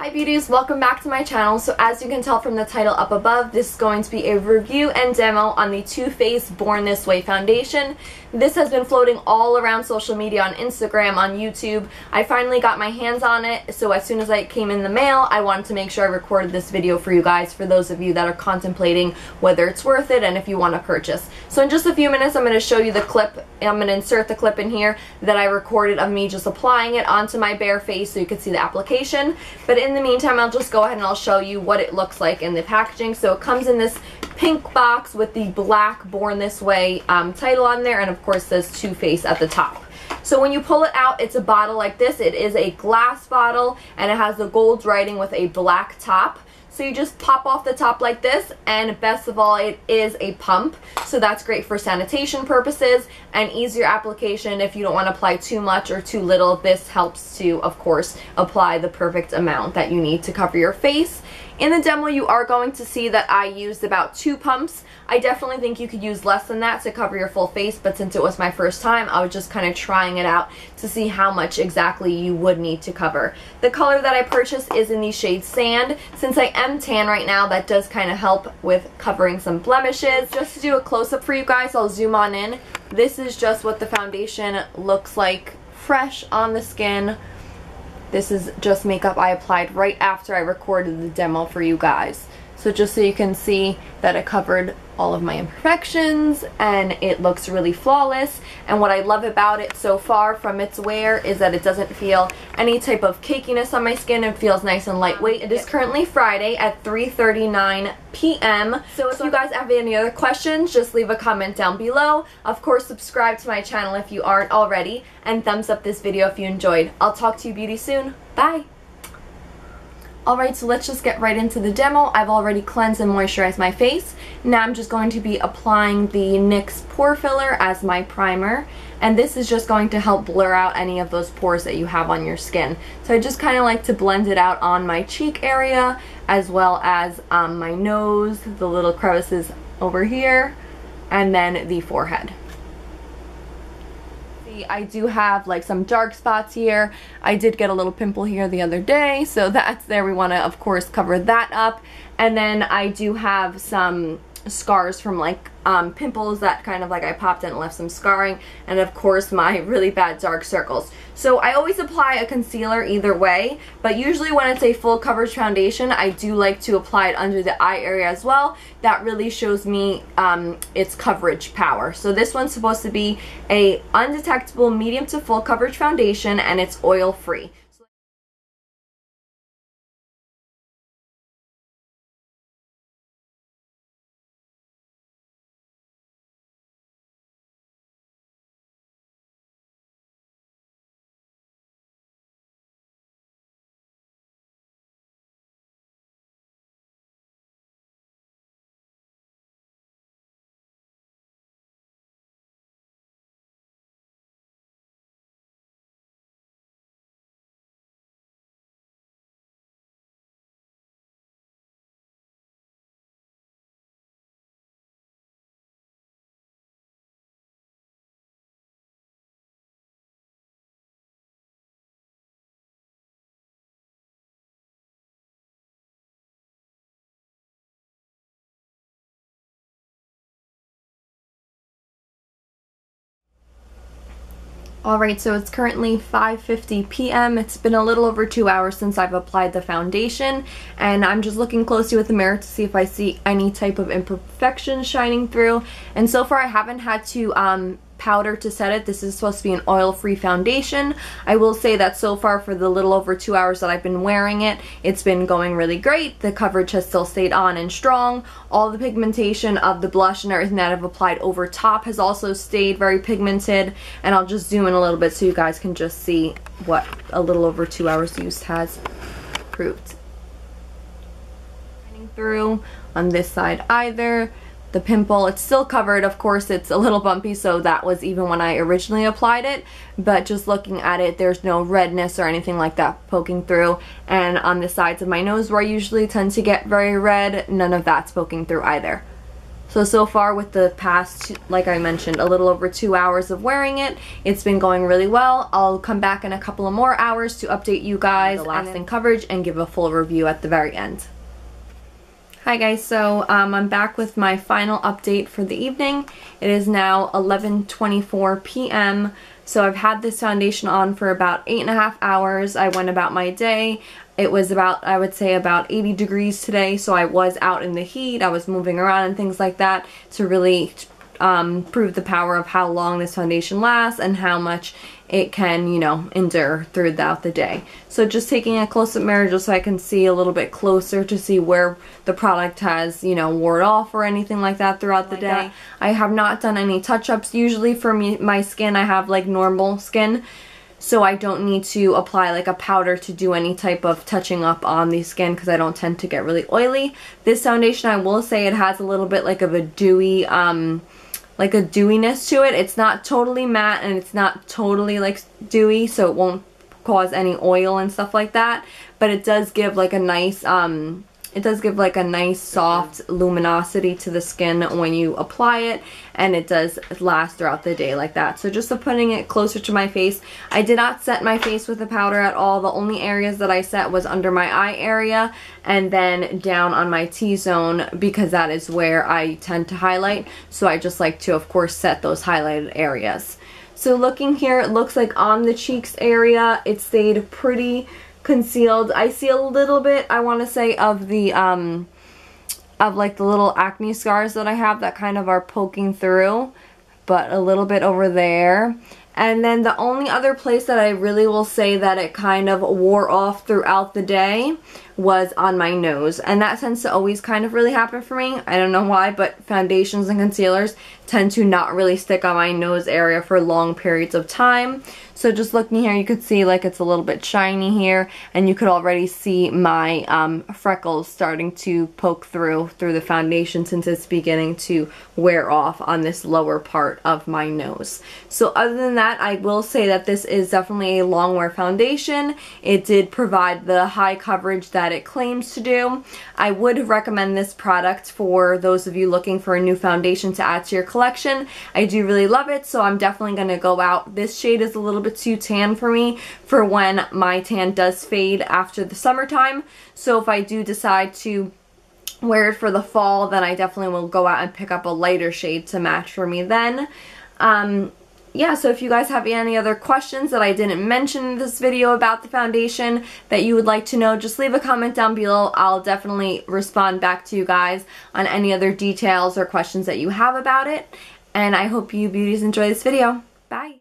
Hi beauties, welcome back to my channel. So as you can tell from the title up above, this is going to be a review and demo on the Too Faced Born This Way foundation. This has been floating all around social media, on Instagram, on YouTube. I finally got my hands on it, so as soon as it came in the mail, I wanted to make sure I recorded this video for you guys, for those of you that are contemplating whether it's worth it and if you want to purchase. So in just a few minutes, I'm going to show you the clip. I'm going to insert the clip in here that I recorded of me just applying it onto my bare face so you can see the application. But in the meantime, I'll just go ahead and I'll show you what it looks like in the packaging. So it comes in this pink box with the black Born This Way title on there, and of course says Too Faced at the top. So when you pull it out, it's a bottle like this. It is a glass bottle and it has the gold writing with a black top. So you just pop off the top like this, and best of all, it is a pump, so that's great for sanitation purposes and easier application if you don't want to apply too much or too little. This helps to, of course, apply the perfect amount that you need to cover your face. In the demo, you are going to see that I used about 2 pumps. I definitely think you could use less than that to cover your full face, but since it was my first time, I was just kind of trying it out to see how much exactly you would need to cover. The color that I purchased is in the shade Sand. Since I am tan right now, that does kind of help with covering some blemishes. Just to do a close-up for you guys, I'll zoom on in. This is just what the foundation looks like fresh on the skin. This is just makeup I applied right after I recorded the demo for you guys. So just so you can see that it covered all of my imperfections and it looks really flawless. And what I love about it so far from its wear is that it doesn't feel any type of cakiness on my skin. It feels nice and lightweight. It is currently Friday at 3:39 p.m. So if you guys have any other questions, just leave a comment down below. Of course, subscribe to my channel if you aren't already, and thumbs up this video if you enjoyed. I'll talk to you beauties soon. Bye! Alright, so let's just get right into the demo. I've already cleansed and moisturized my face. Now I'm just going to be applying the NYX Pore Filler as my primer. And this is just going to help blur out any of those pores that you have on your skin. So I just kind of like to blend it out on my cheek area, as well as my nose, the little crevices over here, and then the forehead. I do have like some dark spots here. I did get a little pimple here the other day, so that's there. We want to, of course, cover that up. And then I do have some scars from like pimples that kind of like I popped and left some scarring, and of course my really bad dark circles. So I always apply a concealer either way, but usually when it's a full coverage foundation, I do like to apply it under the eye area as well. That really shows me its coverage power. So this one's supposed to be a undetectable medium to full coverage foundation, and it's oil free. Alright, so it's currently 5:50 p.m. It's been a little over 2 hours since I've applied the foundation, and I'm just looking closely with the mirror to see if I see any type of imperfections shining through. And so far I haven't had to powder to set it. This is supposed to be an oil-free foundation. I will say that so far for the little over 2 hours that I've been wearing it, it's been going really great. The coverage has still stayed on and strong. All the pigmentation of the blush and everything that I've applied over top has also stayed very pigmented, and I'll just zoom in a little bit so you guys can just see what a little over 2 hours used has proved. Through on this side either. The pimple, it's still covered, of course it's a little bumpy, so that was even when I originally applied it, but just looking at it, there's no redness or anything like that poking through. And on the sides of my nose where I usually tend to get very red, none of that's poking through either. So far with the past, like I mentioned, a little over 2 hours of wearing it, it's been going really well. I'll come back in a couple of more hours to update you guys the lasting coverage and give a full review at the very end. Hi guys, so I'm back with my final update for the evening. It is now 11:24 p.m. So I've had this foundation on for about 8.5 hours. I went about my day. It was about, I would say, about 80 degrees today, so I was out in the heat. I was moving around and things like that to really prove the power of how long this foundation lasts and how much it can, you know, endure throughout the day. So just taking a close-up mirror just so I can see a little bit closer to see where the product has, you know, worn off or anything like that throughout the day. I have not done any touch-ups. Usually for my skin, I have like normal skin, so I don't need to apply like a powder to do any type of touching up on the skin because I don't tend to get really oily. This foundation, I will say, it has a little bit like of a dewy, like a dewiness to it. It's not totally matte and it's not totally like dewy, so it won't cause any oil and stuff like that, but it does give like a nice soft luminosity to the skin when you apply it, and it does last throughout the day like that. So just putting it closer to my face. I did not set my face with a powder at all. The only areas that I set was under my eye area and then down on my T-zone, because that is where I tend to highlight. So I just like to, of course, set those highlighted areas. So looking here, it looks like on the cheeks area, it stayed pretty concealed. I see a little bit, I want to say, of the of like the little acne scars that I have that kind of are poking through, but a little bit over there. And then the only other place that I really will say that it kind of wore off throughout the day was on my nose. And that tends to always kind of really happen for me. I don't know why, but foundations and concealers tend to not really stick on my nose area for long periods of time. So just looking here, you could see like it's a little bit shiny here, and you could already see my freckles starting to poke through the foundation since it's beginning to wear off on this lower part of my nose. So other than that, I will say that this is definitely a long wear foundation. It did provide the high coverage that it claims to do. I would recommend this product for those of you looking for a new foundation to add to your collection. I do really love it, so I'm definitely going to go out. This shade is a little bit too tan for me for when my tan does fade after the summertime. So if I do decide to wear it for the fall, then I definitely will go out and pick up a lighter shade to match for me then. Yeah, so if you guys have any other questions that I didn't mention in this video about the foundation that you would like to know, just leave a comment down below. I'll definitely respond back to you guys on any other details or questions that you have about it. And I hope you beauties enjoy this video. Bye!